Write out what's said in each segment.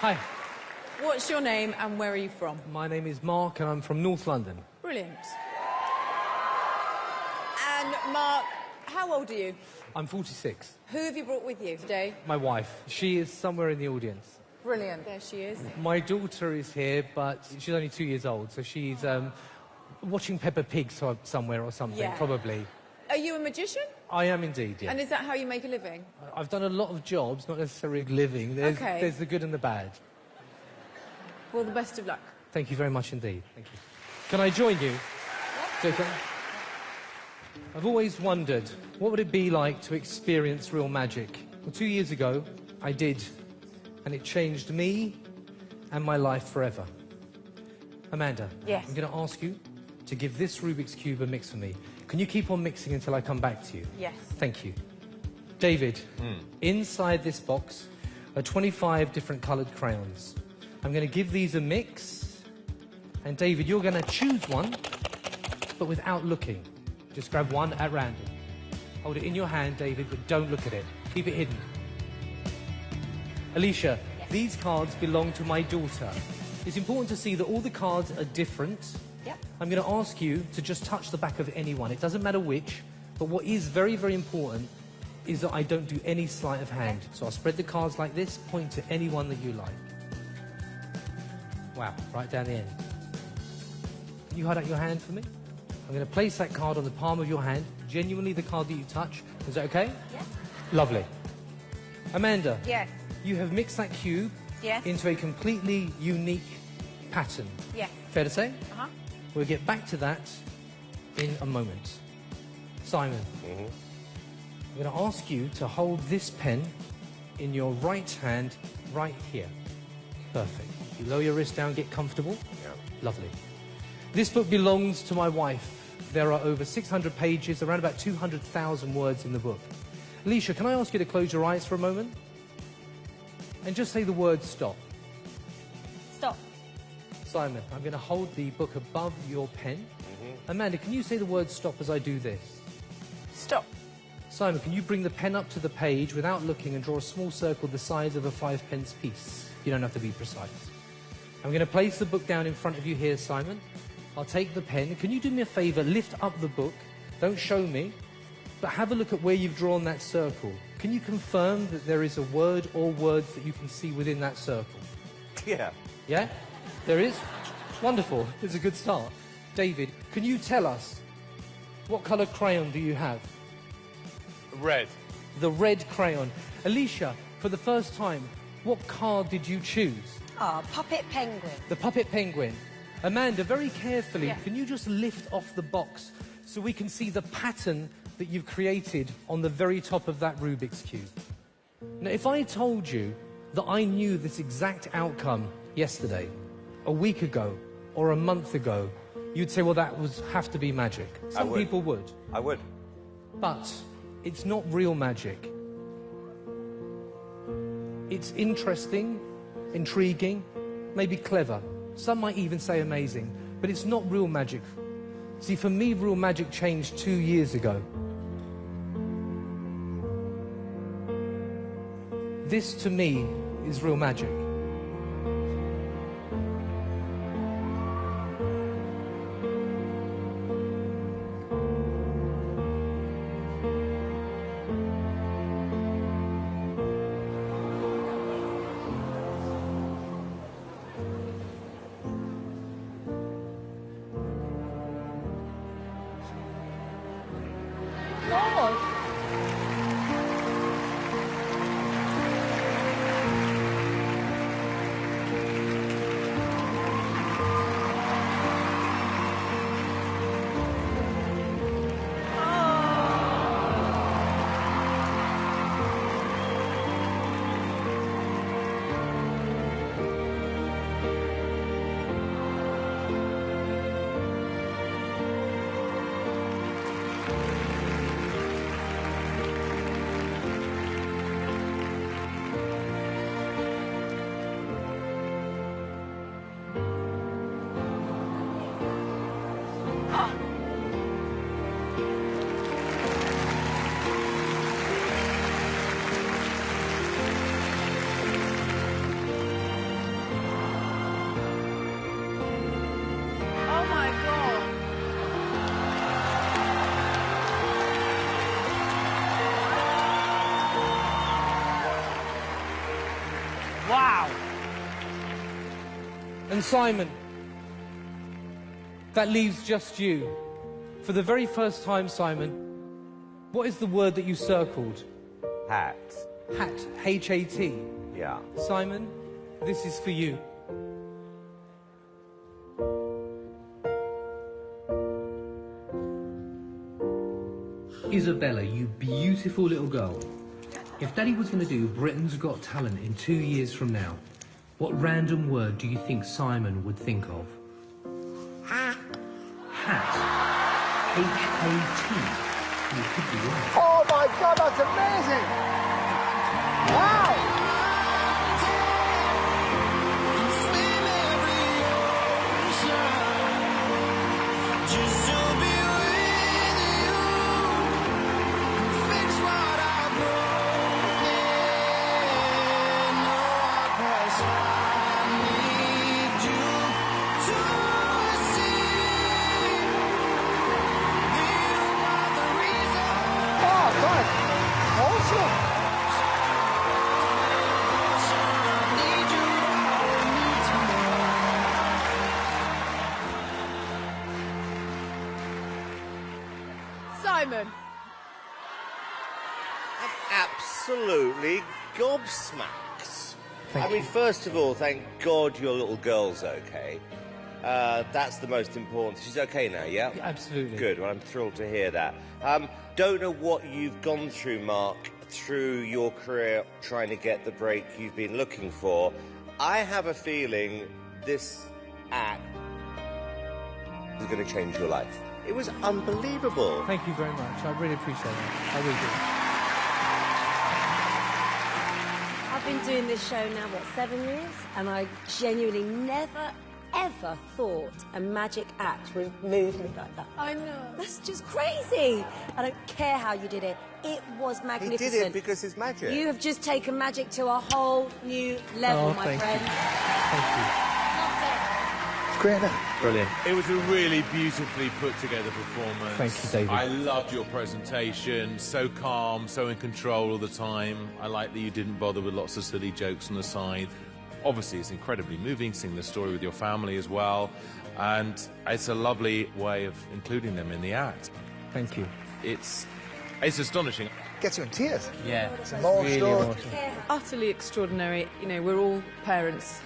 Hi. What's your name and where are you from? My name is Mark and I'm from North London. Brilliant. And Mark, how old are you? I'm 46. Who have you brought with you today? My wife. She is somewhere in the audience. Brilliant. There she is. My daughter is here, but she's only 2 years old, so she's watching Peppa Pig somewhere or something, Yeah. probably. Are you a magician? I am indeed, yeah. And is that how you make a living? I've done a lot of jobs, not necessarily living. There's the good and the bad. Well, the best of luck. Thank you very much indeed. Thank you. Can I join you? Yeah. Okay. I've always wondered, what would it be like to experience real magic? Well, 2 years ago, I did, and it changed me and my life forever. Amanda, yes. I'm going to ask you to give this Rubik's Cube a mix for me. Can you keep on mixing until I come back to you? Yes. Thank you. David, inside this box are 25 different coloured crayons. I'm going to give these a mix, and David, you're going to choose one, but without looking. Just grab one at random. Hold it in your hand, David, but don't look at it. Keep it hidden. Alicia, yes. These cards belong to my daughter. It's important to see that all the cards are different. Yep. I'm going to ask you to just touch the back of any one. It doesn't matter which, but what is very, very important is that I don't do any sleight of hand. Okay. So I'll spread the cards like this, point to any one that you like. Wow, right down the end. Can you hold out your hand for me? I'm going to place that card on the palm of your hand, genuinely the card that you touch. Is that okay? Yes. Lovely. Amanda. Yes. You have mixed that cube into a completely unique pattern. Yes. Fair to say? Uh-huh. We'll get back to that in a moment. Simon, I'm going to ask you to hold this pen in your right hand right here. Perfect. You lower your wrist down, get comfortable. Yeah. Lovely. This book belongs to my wife. There are over 600 pages, around about 200,000 words in the book. Alicia, can I ask you to close your eyes for a moment? And just say the word stop. Stop. Simon, I'm going to hold the book above your pen. Amanda, can you say the word stop as I do this? Stop. Simon, can you bring the pen up to the page without looking and draw a small circle the size of a 5-pence piece? You don't have to be precise. I'm going to place the book down in front of you here, Simon. I'll take the pen. Can you do me a favour? Lift up the book. Don't show me. But have a look at where you've drawn that circle. Can you confirm that there is a word or words that you can see within that circle? Yeah. Yeah? There is? Wonderful. It's a good start. David, can you tell us what colour crayon do you have? Red. The red crayon. Alicia, for the first time, what card did you choose? Puppet penguin. The puppet penguin. Amanda, very carefully, can you just lift off the box so we can see the pattern that you've created on the very top of that Rubik's Cube? Now, if I told you that I knew this exact outcome yesterday, a week ago, or a month ago, you'd say, well, that would have to be magic. Some people would. I would. But it's not real magic. It's interesting, intriguing, maybe clever. Some might even say amazing, but it's not real magic. See, for me, real magic changed 2 years ago. This, to me, is real magic. And Simon, that leaves just you. For the very first time, Simon, what is the word that you circled? Hat. Hat. H-A-T. Yeah. Simon, this is for you. Isabella, you beautiful little girl. If Daddy was going to do Britain's Got Talent in 2 years from now, what random word do you think Simon would think of? Hat. H-A-T. You could be right. Oh my God, that's amazing! Wow! Simon. I'm absolutely gobsmacked. Thank I mean, you. first of all, thank God your little girl's okay. That's the most important. She's okay now, yeah? Yeah, absolutely. Good, well, I'm thrilled to hear that. Don't know what you've gone through, Mark, through your career trying to get the break you've been looking for. I have a feeling this act is going to change your life. It was unbelievable. Thank you very much. I really appreciate it. I really do. I've been doing this show now, what, 7 years? And I genuinely never, ever thought a magic act would move me like that. I know. That's just crazy. I don't care how you did it. It was He magnificent. did it because it's magic. You have just taken magic to a whole new level, Oh, my thank you. friend. Thank you. It's great, isn't it? Brilliant. It was a really beautifully put together performance. Thank you, David. I loved your presentation. So calm, so in control all the time. I like that you didn't bother with lots of silly jokes on the side. Obviously, it's incredibly moving, seeing the story with your family as well. And it's a lovely way of including them in the act. Thank you. It's astonishing. Gets you in tears. Yeah. It's a moral really story. emotional. Utterly extraordinary. You know, we're all parents,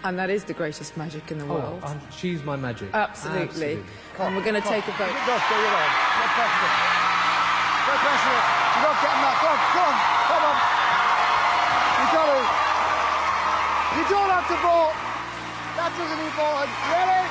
and that is the greatest magic in the world. Oh, she's my magic. Absolutely. And we're going to take a vote. Go, stay with her. No pressure. No pressure. You're not getting that. Come on. You got to. You don't have to vote. That doesn't need voting. Ready?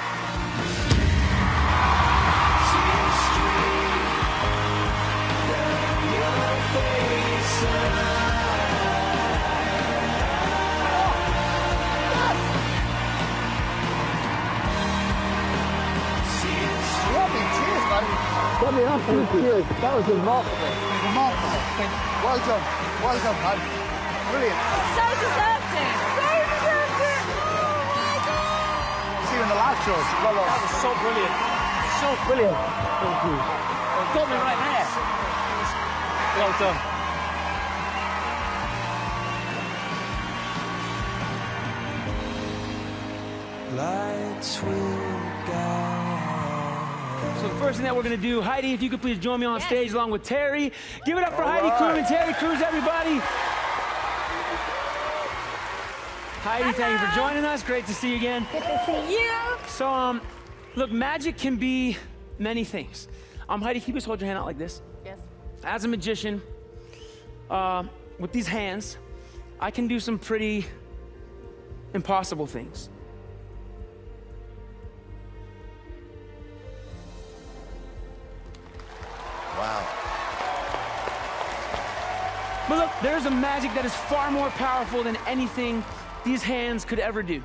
Got me absolute tears. That was remarkable. Remarkable. Well done. Well done, man. Brilliant. So deserved it. So deserved it. Oh my God. See you in the live shows. Well done. That was so brilliant. So brilliant. Thank you. Got me right there. Well done. Lights will guide. So the first thing that we're going to do, Heidi, if you could please join me on stage along with Terry. Give it up for Heidi Klum and Terry Crews, everybody. Heidi, thank you for joining us. Great to see you again. Good to see you. So, look, magic can be many things. Heidi, can you just hold your hand out like this? Yes. As a magician, with these hands, I can do some pretty impossible things. Wow. But look, there's a magic that is far more powerful than anything these hands could ever do.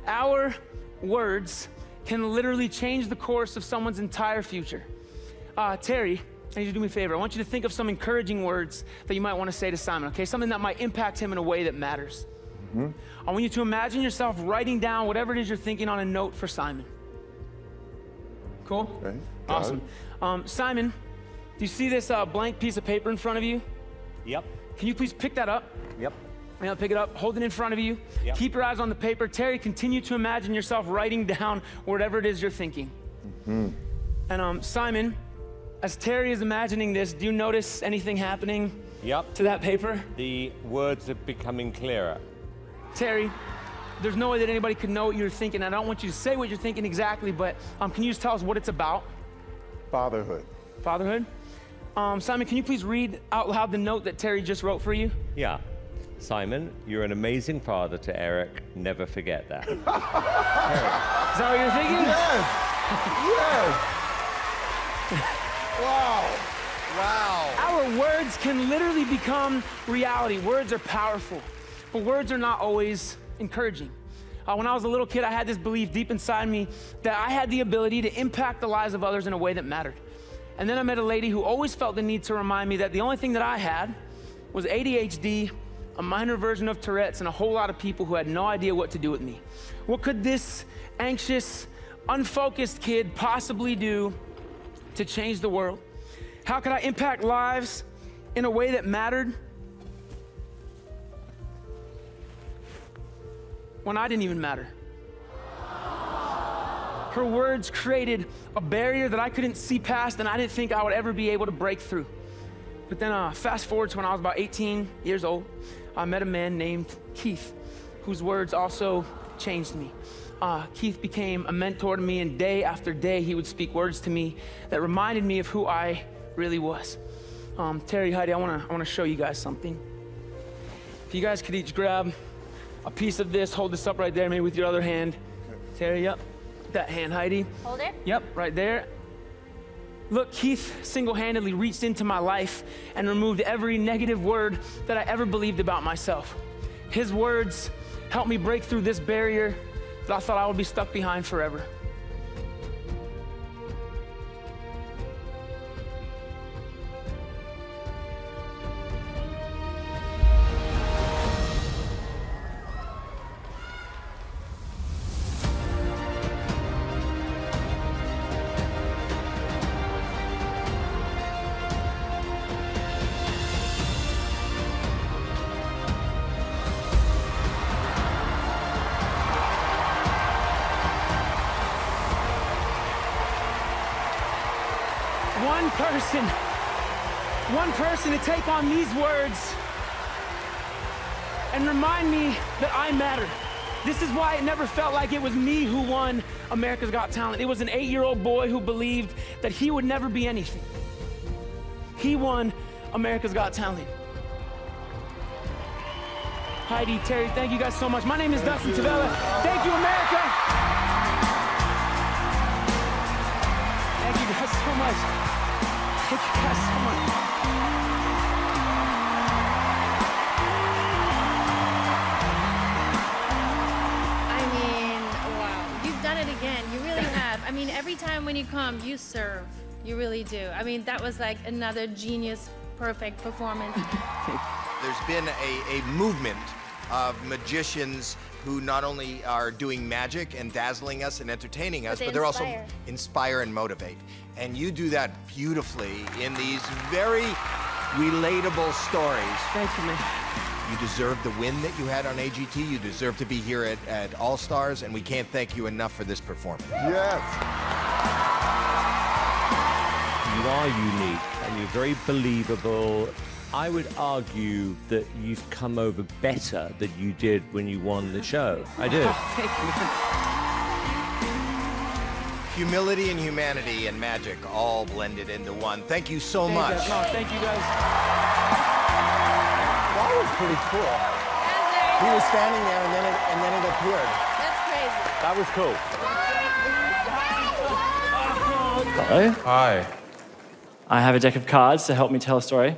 Our words can literally change the course of someone's entire future. Terry, I need you to do me a favor. I want you to think of some encouraging words that you might want to say to Simon, okay? Something that might impact him in a way that matters. I want you to imagine yourself writing down whatever it is you're thinking on a note for Simon. Cool? Okay. Awesome. Simon, do you see this blank piece of paper in front of you? Yep. Can you please pick that up? Yep. Yeah, pick it up, hold it in front of you. Yep. Keep your eyes on the paper. Terry, continue to imagine yourself writing down whatever it is you're thinking. And Simon, as Terry is imagining this, do you notice anything happening to that paper? The words are becoming clearer. Terry, there's no way that anybody could know what you're thinking. I don't want you to say what you're thinking exactly, but can you just tell us what it's about? Fatherhood. Fatherhood? Simon, can you please read out loud the note that Terry just wrote for you? Yeah. Simon, you're an amazing father to Eric. Never forget that. Is that what you're thinking? Yes. Yes. Wow. Wow. Our words can literally become reality. Words are powerful, but words are not always encouraging. When I was a little kid, I had this belief deep inside me that I had the ability to impact the lives of others in a way that mattered. And then I met a lady who always felt the need to remind me that the only thing that I had was ADHD, a minor version of Tourette's, and a whole lot of people who had no idea what to do with me. What could this anxious, unfocused kid possibly do to change the world? How could I impact lives in a way that mattered when I didn't even matter? Her words created a barrier that I couldn't see past, and I didn't think I would ever be able to break through. But then fast forward to when I was about 18 years old, I met a man named Keith, whose words also changed me. Keith became a mentor to me, and day after day, he would speak words to me that reminded me of who I really was. Terry, Heidi, I wanna show you guys something. If you guys could each grab a piece of this, hold this up right there, maybe with your other hand. Terry, yep, that hand, Heidi. Hold it. Yep, right there. Look, Keith single-handedly reached into my life and removed every negative word that I ever believed about myself. His words helped me break through this barrier that I thought I would be stuck behind forever. One person to take on these words and remind me that I matter. This is why it never felt like it was me who won America's Got Talent. It was an 8-year-old boy who believed that he would never be anything. He won America's Got Talent. Heidi, Terry, thank you guys so much. My name is Dustin, Tavella. Thank you, America. Thank you guys so much. Thank you guys so much. Again, you really have. I mean, every time when you come, you serve. You really do. I mean, that was like another genius, perfect performance. There's been a movement of magicians who not only are doing magic and dazzling us and entertaining us, but they're also inspire and motivate. And you do that beautifully in these very relatable stories. Thank you, man. You deserve the win that you had on AGT. You deserve to be here at All Stars, and we can't thank you enough for this performance. Yes. You are unique and you're very believable. I would argue that you've come over better than you did when you won the show. I do. Thank you. Humility and humanity and magic all blended into one. Thank you so much. Thank you guys. That was pretty cool. He was standing there and then it appeared. That's crazy. That was cool. Hello. Hi. I have a deck of cards to help me tell a story.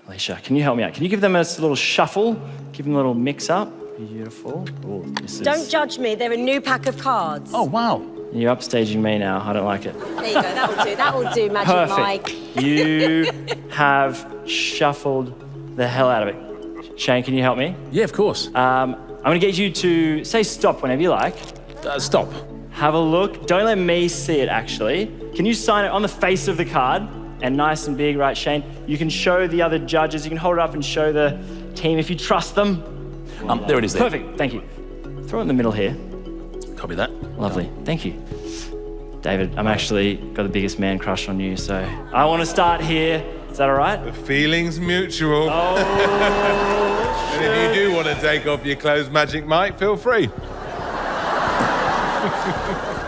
Alicia, can you help me out? Can you give them a little shuffle? Give them a little mix up? Beautiful. Ooh, Don't judge me. They're a new pack of cards. Oh, wow. You're upstaging me now. I don't like it. There you go. That'll do. That'll do, Magic Perfect. Mike. You have shuffled the hell out of it. Shane, can you help me? Yeah, of course. I'm going to get you to say stop whenever you like. Stop. Have a look. Don't let me see it, actually. Can you sign it on the face of the card? And nice and big, right, Shane? You can show the other judges. You can hold it up and show the team if you trust them. There it is there. Perfect, thank you. Throw it in the middle here. Copy that. Lovely, thank you. David, I'm actually got the biggest man crush on you, so I want to start here. Is that all right? The feeling's mutual. Oh, and if you do want to take off your clothes, Magic Mike, feel free.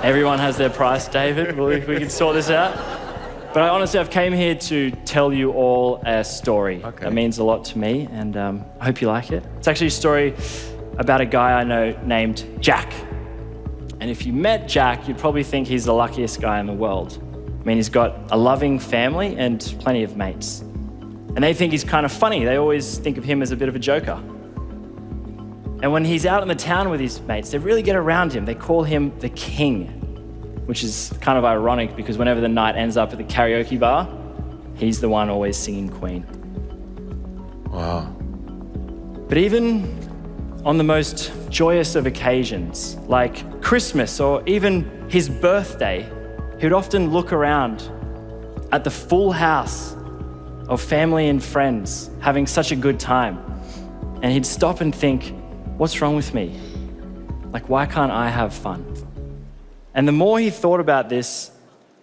Everyone has their price, David. We can sort this out. But honestly, I've came here to tell you all a story. Okay. That means a lot to me, and I hope you like it. It's actually a story about a guy I know named Jack. And if you met Jack, you'd probably think he's the luckiest guy in the world. I mean, he's got a loving family and plenty of mates. And they think he's kind of funny. They always think of him as a bit of a joker. And when he's out in the town with his mates, they really get around him. They call him the king, which is kind of ironic because whenever the night ends up at the karaoke bar, he's the one always singing Queen. Wow. But even on the most joyous of occasions, like Christmas or even his birthday, he would often look around at the full house of family and friends having such a good time. And he'd stop and think, what's wrong with me? Like, why can't I have fun? And the more he thought about this,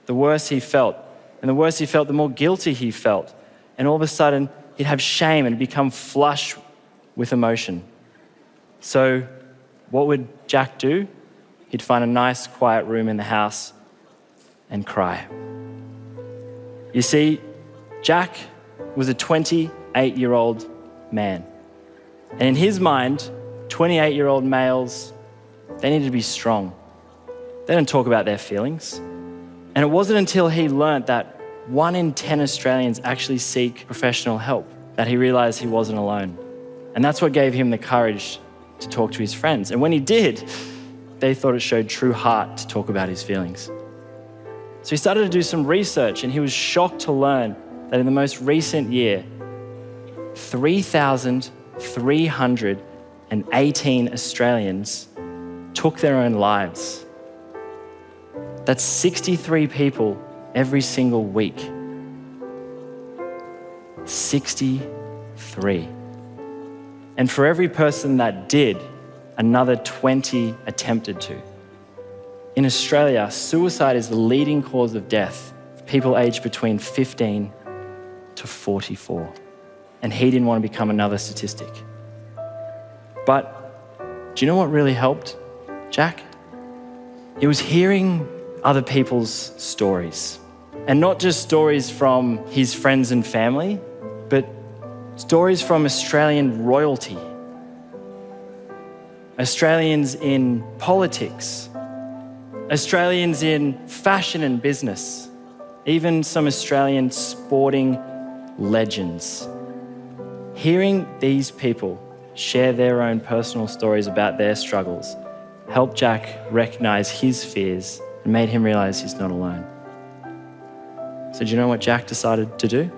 the worse he felt. And the worse he felt, the more guilty he felt. And all of a sudden, he'd have shame and become flush with emotion. So what would Jack do? He'd find a nice, quiet room in the house and cry. You see, Jack was a 28-year-old man. And in his mind, 28-year-old males, they needed to be strong. They don't talk about their feelings. And it wasn't until he learnt that 1 in 10 Australians actually seek professional help that he realized he wasn't alone. And that's what gave him the courage to talk to his friends. And when he did, they thought it showed true heart to talk about his feelings. So he started to do some research, and he was shocked to learn that in the most recent year, 3,318 Australians took their own lives. That's 63 people every single week. 63. And for every person that did, another 20 attempted to. In Australia, suicide is the leading cause of death for people aged between 15 to 44. And he didn't want to become another statistic. But do you know what really helped Jack? It was hearing other people's stories. And not just stories from his friends and family, but stories from Australian royalty. Australians in politics. Australians in fashion and business. Even some Australian sporting legends. Hearing these people share their own personal stories about their struggles helped Jack recognize his fears and made him realize he's not alone. So do you know what Jack decided to do?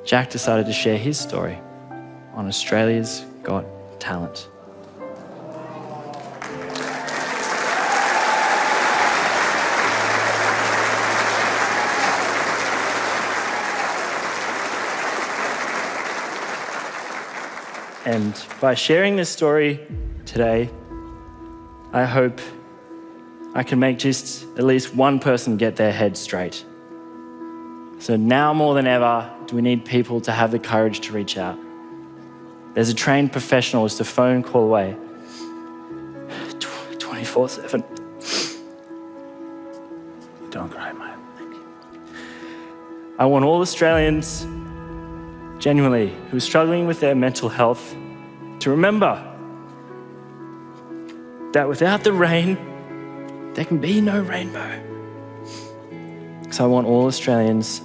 Jack decided to share his story on Australia's Got Talent. And by sharing this story today, I hope I can make just at least one person get their head straight. So now more than ever, do we need people to have the courage to reach out. There's a trained professional just a phone call away. 24/7. Don't cry, mate. Thank you. I want all Australians, genuinely, who are struggling with their mental health, to remember that without the rain, there can be no rainbow. So I want all Australians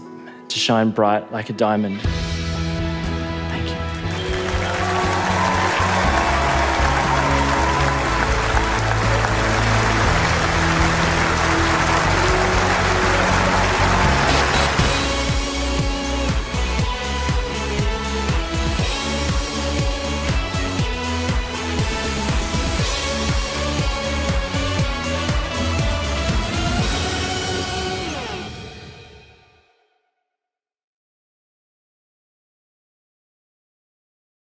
to shine bright like a diamond.